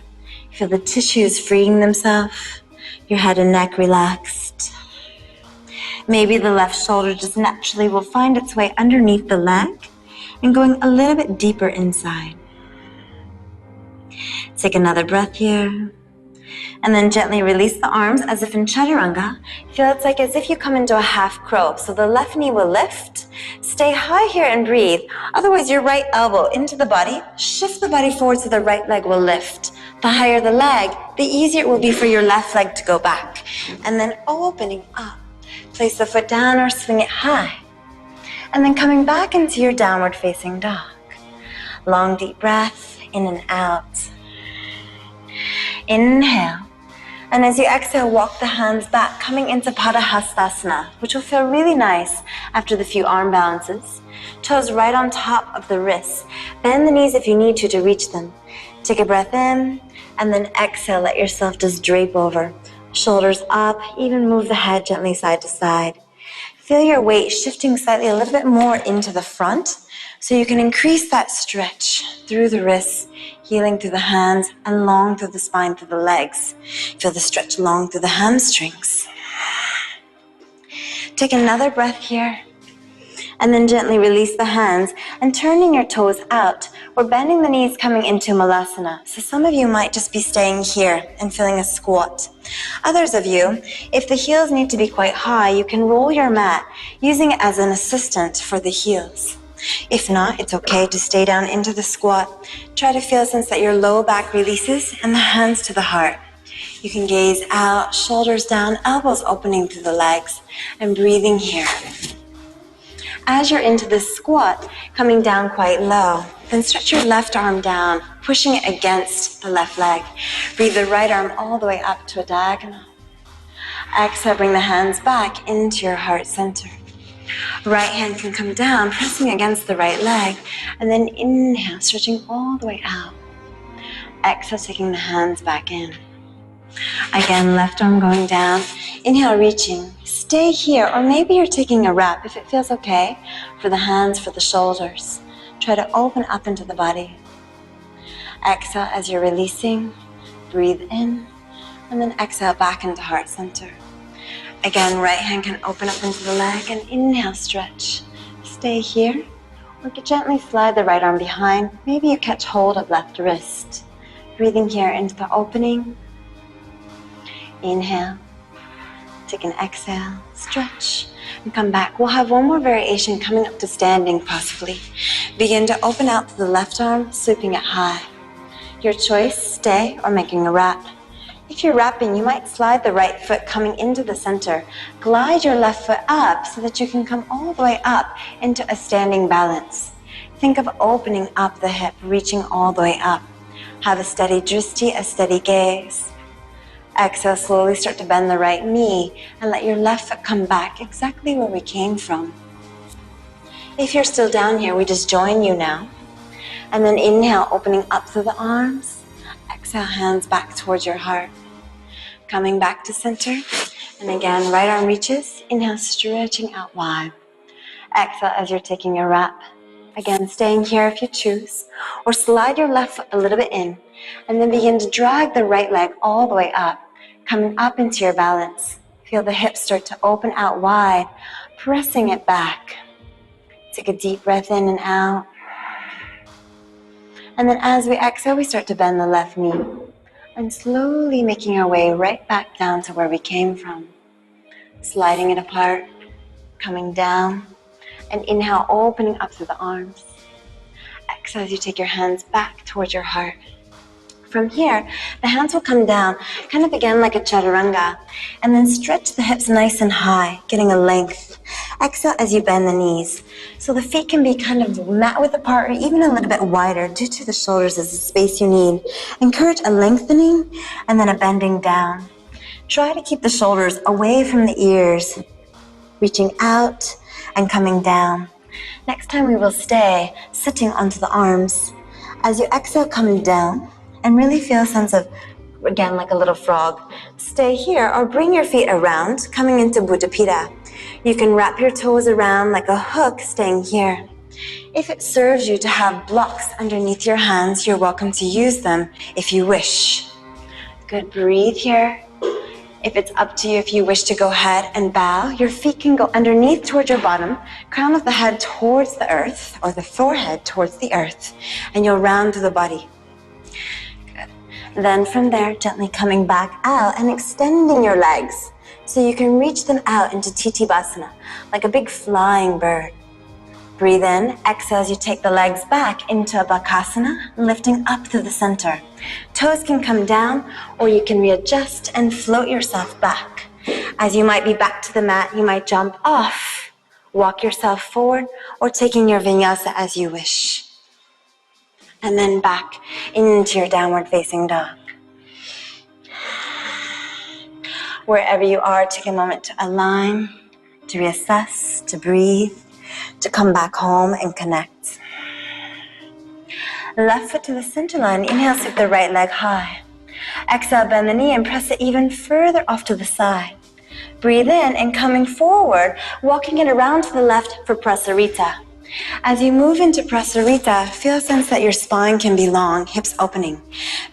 Feel the tissues freeing themselves, your head and neck relaxed. Maybe the left shoulder just naturally will find its way underneath the leg and going a little bit deeper inside. Take another breath here. And then gently release the arms as if in chaturanga. Feel it's like as if you come into a half crow. So the left knee will lift. Stay high here and breathe. Otherwise, your right elbow into the body. Shift the body forward so the right leg will lift. The higher the leg, the easier it will be for your left leg to go back. And then opening up. Place the foot down or swing it high. And then coming back into your downward facing dog. Long deep breath in and out. Inhale. And as you exhale, walk the hands back, coming into Padahastasana, which will feel really nice after the few arm balances. Toes right on top of the wrists. Bend the knees if you need to reach them. Take a breath in, and then exhale, let yourself just drape over. Shoulders up, even move the head gently side to side. Feel your weight shifting slightly a little bit more into the front, so you can increase that stretch through the wrists, healing through the hands and long through the spine, through the legs. Feel the stretch long through the hamstrings. Take another breath here. And then gently release the hands and turning your toes out. We're bending the knees coming into Malasana. So some of you might just be staying here and feeling a squat. Others of you, if the heels need to be quite high, you can roll your mat using it as an assistant for the heels. If not, it's okay to stay down into the squat. Try to feel a sense that your low back releases and the hands to the heart. You can gaze out, shoulders down, elbows opening through the legs, and breathing here. As you're into this squat, coming down quite low, then stretch your left arm down, pushing it against the left leg. Breathe the right arm all the way up to a diagonal. Exhale, bring the hands back into your heart center. Right hand can come down, pressing against the right leg, and then inhale, stretching all the way out. Exhale, taking the hands back in. Again, left arm going down. Inhale, reaching. Stay here, or maybe you're taking a wrap, if it feels okay, for the hands, for the shoulders. Try to open up into the body. Exhale as you're releasing. Breathe in, and then exhale back into heart center. Again, right hand can open up into the leg, and inhale, stretch. Stay here, or gently slide the right arm behind. Maybe you catch hold of left wrist. Breathing here into the opening. Inhale. Take an exhale, stretch, and come back. We'll have one more variation coming up to standing possibly. Begin to open out to the left arm, sweeping it high. Your choice, stay or making a wrap. If you're wrapping, you might slide the right foot coming into the center. Glide your left foot up so that you can come all the way up into a standing balance. Think of opening up the hip, reaching all the way up. Have a steady drishti, a steady gaze. Exhale, slowly start to bend the right knee and let your left foot come back exactly where we came from. If you're still down here, we just join you now. And then inhale, opening up through the arms. Exhale, hands back towards your heart. Coming back to center. And again, right arm reaches. Inhale, stretching out wide. Exhale as you're taking a wrap. Again, staying here if you choose. Or slide your left foot a little bit in. And then begin to drag the right leg all the way up, coming up into your balance. Feel the hips start to open out wide, pressing it back. Take a deep breath in and out. And then as we exhale, we start to bend the left knee. And slowly making our way right back down to where we came from. Sliding it apart, coming down. And inhale, opening up through the arms. Exhale as you take your hands back towards your heart. From here, the hands will come down, kind of again like a chaturanga, and then stretch the hips nice and high, getting a length. Exhale as you bend the knees. So the feet can be kind of mat width apart or even a little bit wider due to the shoulders as the space you need. Encourage a lengthening and then a bending down. Try to keep the shoulders away from the ears, reaching out and coming down. Next time we will stay sitting onto the arms. As you exhale, coming down. And really feel a sense of, again, like a little frog. Stay here or bring your feet around, coming into Bhujapidasana. You can wrap your toes around like a hook, staying here. If it serves you to have blocks underneath your hands, you're welcome to use them if you wish. Good, breathe here. If it's up to you, if you wish to go ahead and bow, your feet can go underneath towards your bottom, crown of the head towards the earth, or the forehead towards the earth, and you'll round through the body. Then from there, gently coming back out and extending your legs so you can reach them out into Bhujapidasana, like a big flying bird. Breathe in, exhale as you take the legs back into a Bakasana, lifting up to the center. Toes can come down or you can readjust and float yourself back. As you might be back to the mat, you might jump off, walk yourself forward, or taking your vinyasa as you wish. And then back into your downward facing dog. Wherever you are, take a moment to align, to reassess, to breathe, to come back home and connect. Left foot to the center line. Inhale, sweep the right leg high. Exhale, bend the knee and press it even further off to the side. Breathe in and coming forward, walking it around to the left for Prasarita. As you move into Prasarita, feel a sense that your spine can be long, hips opening.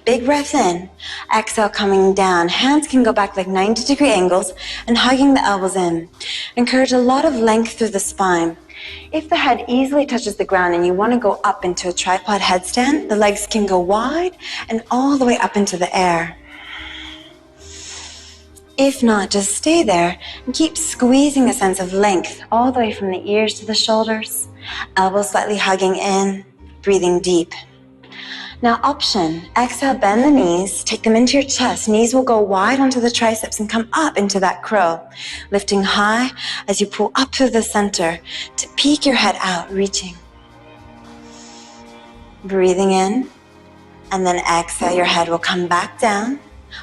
Big breath in, exhale coming down. Hands can go back like 90-degree angles and hugging the elbows in. Encourage a lot of length through the spine. If the head easily touches the ground and you want to go up into a tripod headstand, the legs can go wide and all the way up into the air. If not, just stay there and keep squeezing a sense of length all the way from the ears to the shoulders, elbows slightly hugging in, breathing deep. Now option, exhale, bend the knees, take them into your chest. Knees will go wide onto the triceps and come up into that crow. Lifting high as you pull up through the center to peek your head out, reaching. Breathing in, and then exhale, your head will come back down.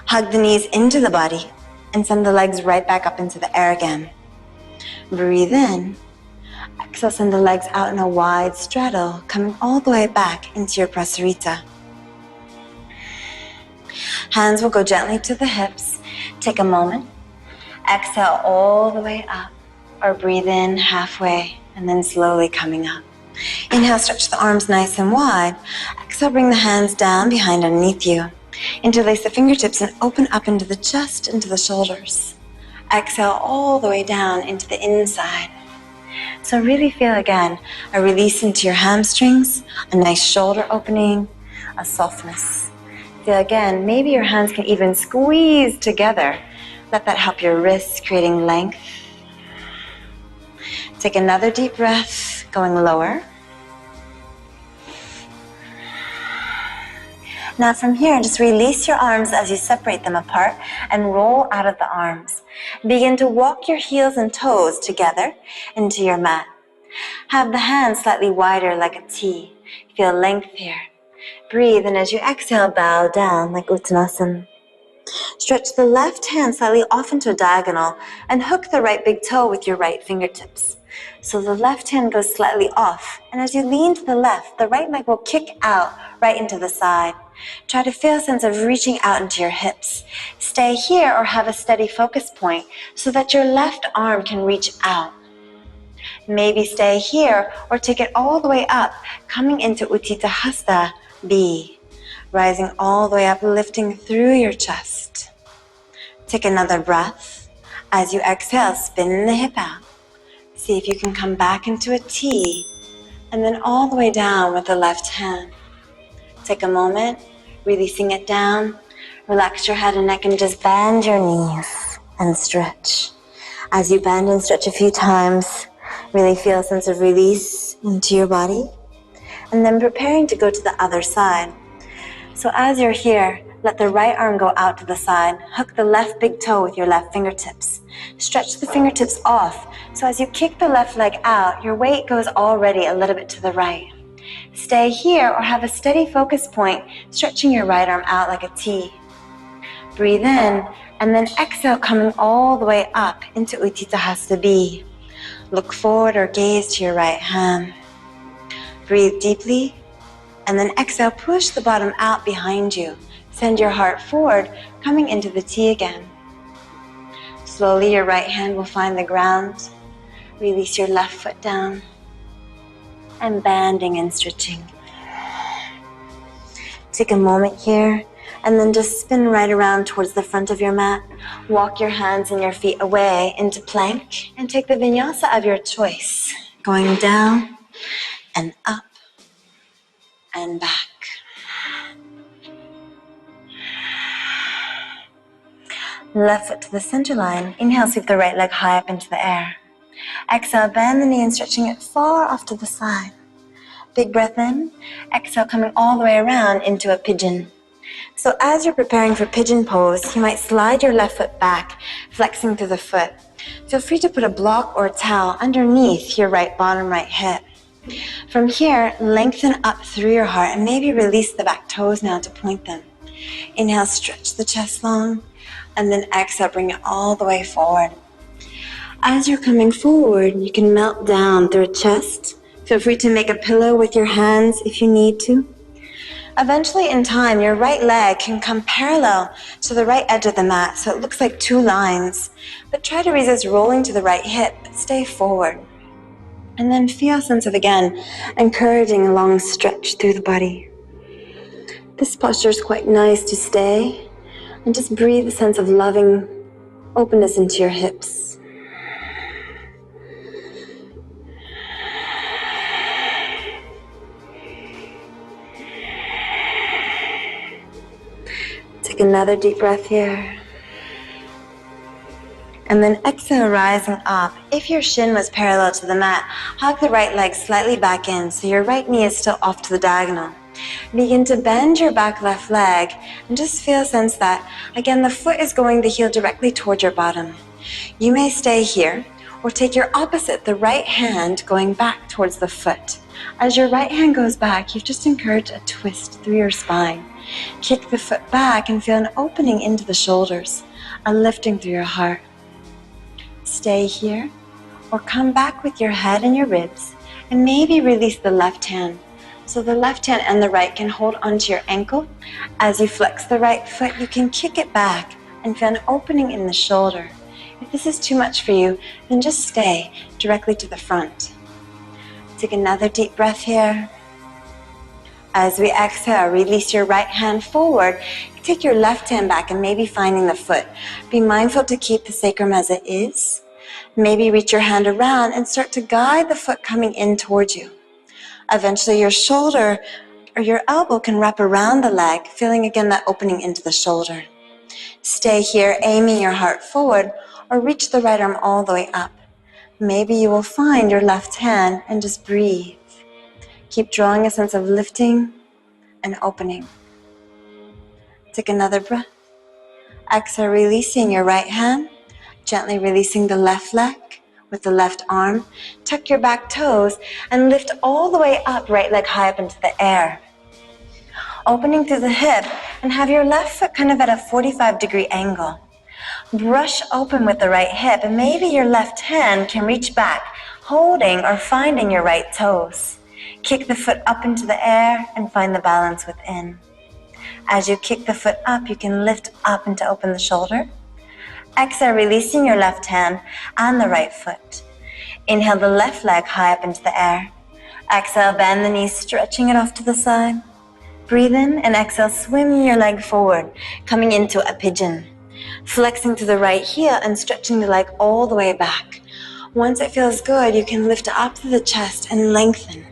Hug the knees into the body and send the legs right back up into the air again. Breathe in. Exhale, send the legs out in a wide straddle, coming all the way back into your Prasarita. Hands will go gently to the hips. Take a moment. Exhale all the way up, or breathe in halfway, and then slowly coming up. Inhale, stretch the arms nice and wide. Exhale, bring the hands down behind underneath you. Interlace the fingertips and open up into the chest, into the shoulders. Exhale all the way down into the inside. So really feel again a release into your hamstrings, a nice shoulder opening, a softness. Feel again, maybe your hands can even squeeze together Let that help your wrists, creating length. Take another deep breath, going lower. Now from here, just release your arms as you separate them apart and roll out of the arms. Begin to walk your heels and toes together into your mat. Have the hands slightly wider like a T. Feel length here. Breathe, and as you exhale, bow down like Uttanasana. Stretch the left hand slightly off into a diagonal and hook the right big toe with your right fingertips. So the left hand goes slightly off, and as you lean to the left, the right leg will kick out right into the side. Try to feel a sense of reaching out into your hips. Stay here or have a steady focus point so that your left arm can reach out. Maybe stay here or take it all the way up, coming into Utthita Hasta B. Rising all the way up, lifting through your chest. Take another breath. As you exhale, spin the hip out. See if you can come back into a T, and then all the way down with the left hand. Take a moment, releasing it down. Relax your head and neck and just bend your knees and stretch. As you bend and stretch a few times, really feel a sense of release into your body. And then preparing to go to the other side. So as you're here, let the right arm go out to the side. Hook the left big toe with your left fingertips. Stretch the fingertips off. So as you kick the left leg out, your weight goes already a little bit to the right. Stay here or have a steady focus point, stretching your right arm out like a T. Breathe in, and then exhale, coming all the way up into Utthita Hasta B. Look forward or gaze to your right hand. Breathe deeply, and then exhale, push the bottom out behind you. Send your heart forward, coming into the T again. Slowly, your right hand will find the ground. Release your left foot down. And bending and stretching. Take a moment here, and then just spin right around towards the front of your mat. Walk your hands and your feet away into plank, and take the vinyasa of your choice. Going down and up and back. Left foot to the center line. Inhale, sweep the right leg high up into the air. Exhale, bend the knee and stretching it far off to the side. Big breath in. Exhale, coming all the way around into a pigeon. So as you're preparing for pigeon pose, you might slide your left foot back, flexing through the foot. Feel free to put a block or a towel underneath your right bottom right hip. From here, lengthen up through your heart and maybe release the back toes now to point them. Inhale, stretch the chest long, and then exhale, bring it all the way forward. As you're coming forward, you can melt down through a chest. Feel free to make a pillow with your hands if you need to. Eventually, in time, your right leg can come parallel to the right edge of the mat, so it looks like two lines. But try to resist rolling to the right hip, but stay forward. And then feel a sense of, again, encouraging a long stretch through the body. This posture is quite nice to stay, and just breathe a sense of loving openness into your hips. Take another deep breath here. And then exhale, rising up. If your shin was parallel to the mat, hug the right leg slightly back in so your right knee is still off to the diagonal. Begin to bend your back left leg and just feel a sense that, again, the foot is going the heel directly toward your bottom. You may stay here or take your opposite, the right hand going back towards the foot. As your right hand goes back, you've just encouraged a twist through your spine. Kick the foot back and feel an opening into the shoulders, a lifting through your heart. Stay here or come back with your head and your ribs and maybe release the left hand. So the left hand and the right can hold onto your ankle. As you flex the right foot, you can kick it back and feel an opening in the shoulder. If this is too much for you, then just stay directly to the front. Take another deep breath here. As we exhale, release your right hand forward. Take your left hand back and maybe finding the foot. Be mindful to keep the sacrum as it is. Maybe reach your hand around and start to guide the foot coming in towards you. Eventually your shoulder or your elbow can wrap around the leg, feeling again that opening into the shoulder. Stay here, aiming your heart forward, or reach the right arm all the way up. Maybe you will find your left hand and just breathe. Keep drawing a sense of lifting and opening. Take another breath. Exhale, releasing your right hand, gently releasing the left leg with the left arm. Tuck your back toes and lift all the way up, right leg high up into the air. Opening through the hip and have your left foot kind of at a 45-degree angle. Brush open with the right hip and maybe your left hand can reach back, holding or finding your right toes. Kick the foot up into the air and find the balance within. As you kick the foot up, you can lift up and to open the shoulder. Exhale, releasing your left hand and the right foot. Inhale the left leg high up into the air. Exhale, bend the knees, stretching it off to the side. Breathe in and exhale, swim your leg forward, coming into a pigeon. Flexing to the right heel and stretching the leg all the way back. Once it feels good, you can lift up to the chest and lengthen.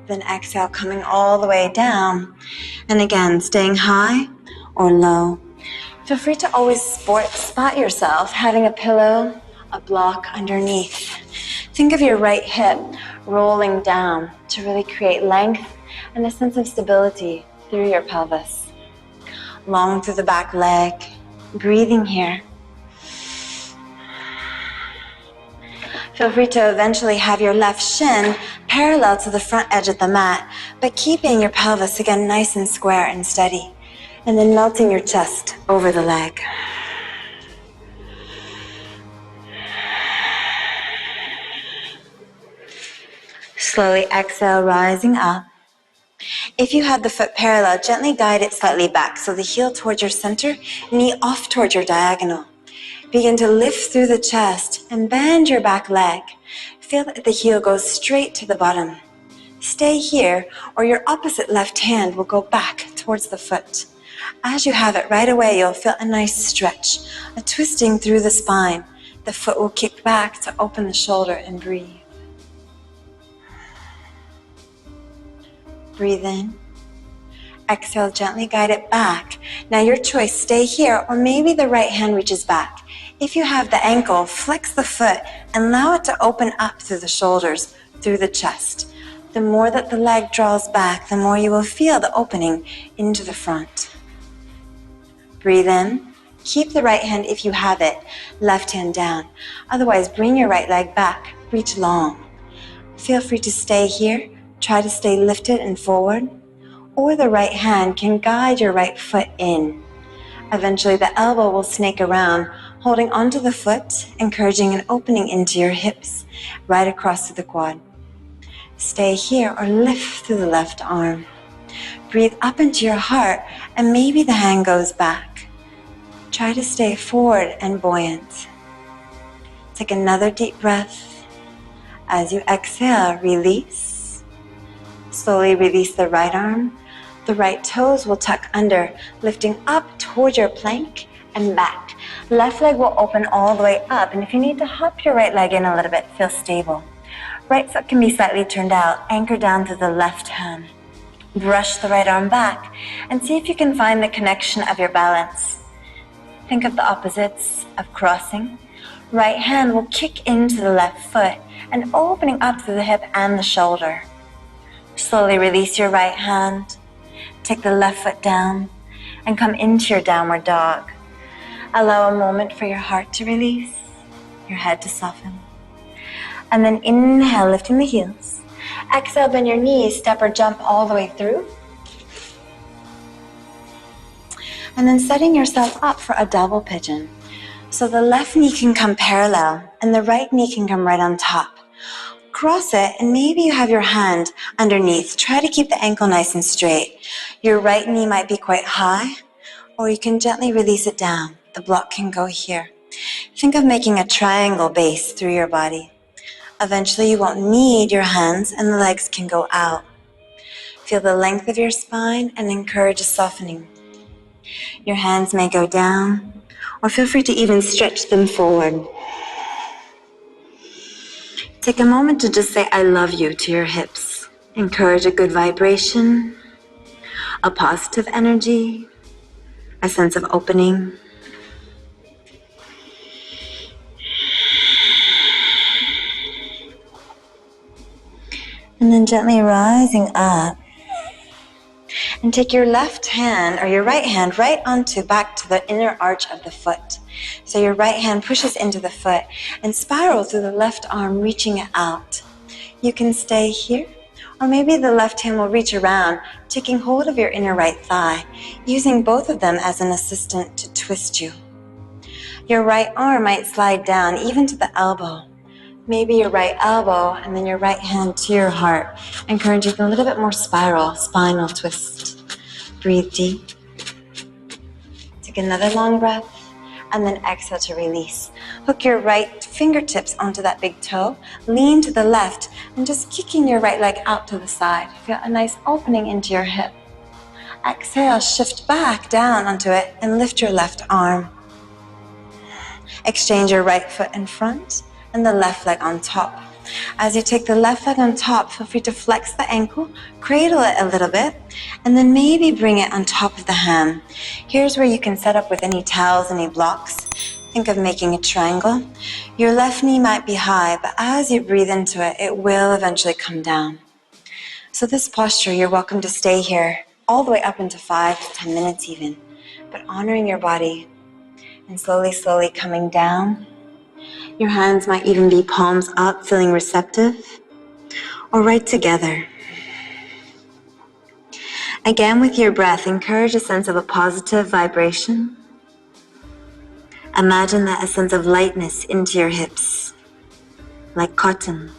Then exhale, coming all the way down. And again, staying high or low. Feel free to always spot yourself having a pillow, a block underneath. Think of your right hip rolling down to really create length and a sense of stability through your pelvis. Long through the back leg, breathing here. Feel free to eventually have your left shin parallel to the front edge of the mat, but keeping your pelvis again nice and square and steady. And then melting your chest over the leg. Slowly exhale, rising up. If you had the foot parallel, gently guide it slightly back, so the heel towards your center, knee off towards your diagonal. Begin to lift through the chest and bend your back leg. Feel that the heel goes straight to the bottom. Stay here, or your opposite left hand will go back towards the foot. As you have it, right away, you'll feel a nice stretch, a twisting through the spine. The foot will kick back to open the shoulder and breathe. Breathe in. Exhale, gently guide it back. Now your choice, stay here, or maybe the right hand reaches back. If you have the ankle, flex the foot and allow it to open up through the shoulders, through the chest. The more that the leg draws back, the more you will feel the opening into the front. Breathe in. Keep the right hand if you have it, left hand down. Otherwise, bring your right leg back, reach long. Feel free to stay here. Try to stay lifted and forward, or the right hand can guide your right foot in. Eventually, the elbow will snake around, holding onto the foot, encouraging an opening into your hips, right across to the quad. Stay here or lift through the left arm. Breathe up into your heart, and maybe the hand goes back. Try to stay forward and buoyant. Take another deep breath. As you exhale, release. Slowly release the right arm. The right toes will tuck under, lifting up towards your plank and back. Left leg will open all the way up, and if you need to hop your right leg in a little bit, feel stable. Right foot can be slightly turned out, anchor down to the left hand. Brush the right arm back and see if you can find the connection of your balance. Think of the opposites of crossing. Right hand will kick into the left foot and opening up through the hip and the shoulder. Slowly release your right hand. Take the left foot down and come into your downward dog. Allow a moment for your heart to release, your head to soften. And then inhale, lifting the heels. Exhale, bend your knees, step or jump all the way through. And then setting yourself up for a double pigeon. So the left knee can come parallel and the right knee can come right on top. Cross it, and maybe you have your hand underneath. Try to keep the ankle nice and straight. Your right knee might be quite high, or you can gently release it down. The block can go here. Think of making a triangle base through your body. Eventually, you won't need your hands, and the legs can go out. Feel the length of your spine and encourage a softening. Your hands may go down, or feel free to even stretch them forward. Take a moment to just say, I love you to your hips. Encourage a good vibration, a positive energy, a sense of opening. And then gently rising up. And take your left hand or your right hand right onto back to the inner arch of the foot. So your right hand pushes into the foot and spiral through the left arm, reaching it out. You can stay here, or maybe the left hand will reach around, taking hold of your inner right thigh, using both of them as an assistant to twist you. Your right arm might slide down even to the elbow. Maybe your right elbow and then your right hand to your heart, encouraging a little bit more spiral, spinal twist. Breathe deep. Take another long breath, and then exhale to release. Hook your right fingertips onto that big toe, lean to the left, and just kicking your right leg out to the side. Feel a nice opening into your hip. Exhale, shift back down onto it, and lift your left arm. Exchange your right foot in front, and the left leg on top. As you take the left leg on top, feel free to flex the ankle, cradle it a little bit, and then maybe bring it on top of the hand. Here's where you can set up with any towels, any blocks. Think of making a triangle. Your left knee might be high, but as you breathe into it, it will eventually come down. So this posture, you're welcome to stay here all the way up into 5 to 10 minutes even, but honoring your body and slowly, slowly coming down. Your hands might even be palms up, feeling receptive, or right together. Again, with your breath, encourage a sense of a positive vibration. Imagine that a sense of lightness into your hips, like cotton,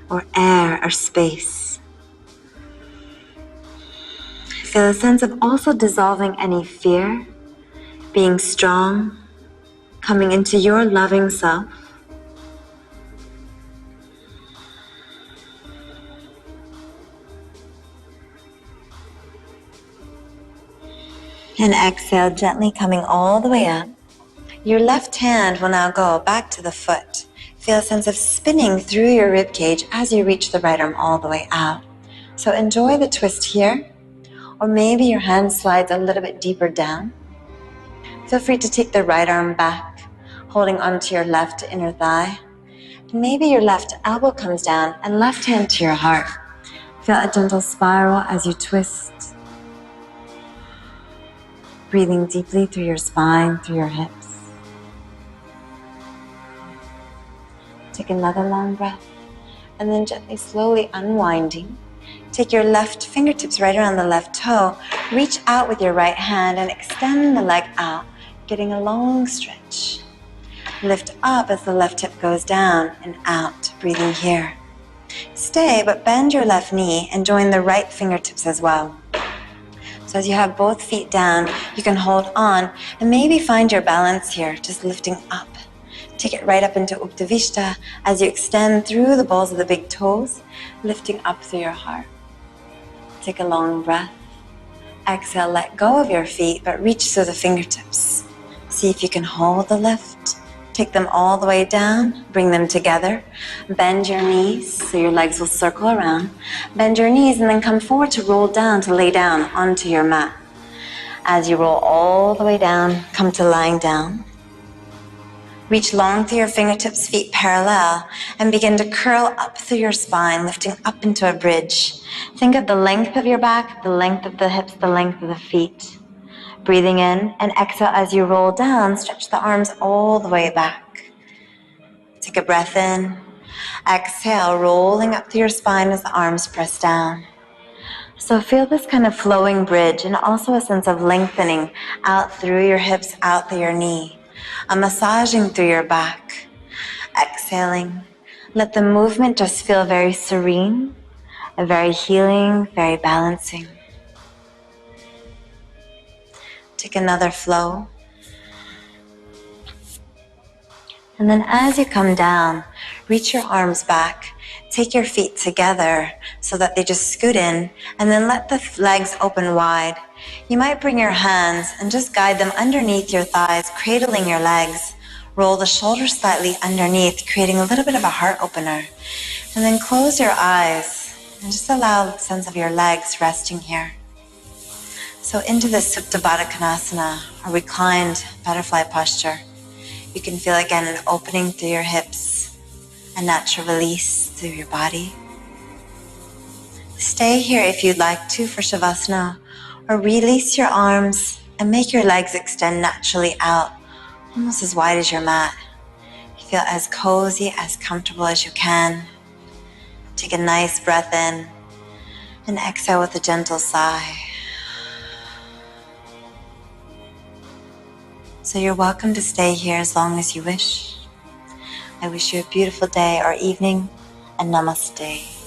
or air, or space. Feel a sense of also dissolving any fear, being strong, coming into your loving self. And exhale, gently coming all the way up. Your left hand will now go back to the foot. Feel a sense of spinning through your rib cage as you reach the right arm all the way out. So enjoy the twist here, or maybe your hand slides a little bit deeper down. Feel free to take the right arm back, holding onto your left inner thigh. And maybe your left elbow comes down and left hand to your heart. Feel a gentle spiral as you twist. Breathing deeply through your spine, through your hips. Take another long breath, and then gently, slowly unwinding. Take your left fingertips right around the left toe, reach out with your right hand and extend the leg out, getting a long stretch. Lift up as the left hip goes down and out, breathing here. Stay, but bend your left knee and join the right fingertips as well. So as you have both feet down, you can hold on and maybe find your balance here, just lifting up. Take it right up into Uttanasana as you extend through the balls of the big toes, lifting up through your heart. Take a long breath. Exhale, let go of your feet, but reach through the fingertips. See if you can hold the lift. Take them all the way down, bring them together. Bend your knees so your legs will circle around. Bend your knees and then come forward to roll down, to lay down onto your mat. As you roll all the way down, come to lying down. Reach long through your fingertips, feet parallel, and begin to curl up through your spine, lifting up into a bridge. Think of the length of your back, the length of the hips, the length of the feet. Breathing in and exhale as you roll down, stretch the arms all the way back. Take a breath in. Exhale, rolling up through your spine as the arms press down. So feel this kind of flowing bridge and also a sense of lengthening out through your hips, out through your knee. A massaging through your back. Exhaling. Let the movement just feel very serene, and very healing, very balancing. Take another flow. And then as you come down, reach your arms back. Take your feet together so that they just scoot in, and then let the legs open wide. You might bring your hands and just guide them underneath your thighs, cradling your legs. Roll the shoulders slightly underneath, creating a little bit of a heart opener. And then close your eyes and just allow the sense of your legs resting here. So into this Bhujapidasana, or reclined butterfly posture, you can feel again an opening through your hips, a natural release through your body. Stay here if you'd like to for Shavasana, or release your arms and make your legs extend naturally out, almost as wide as your mat. Feel as cozy, as comfortable as you can. Take a nice breath in and exhale with a gentle sigh. So you're welcome to stay here as long as you wish. I wish you a beautiful day or evening, and namaste.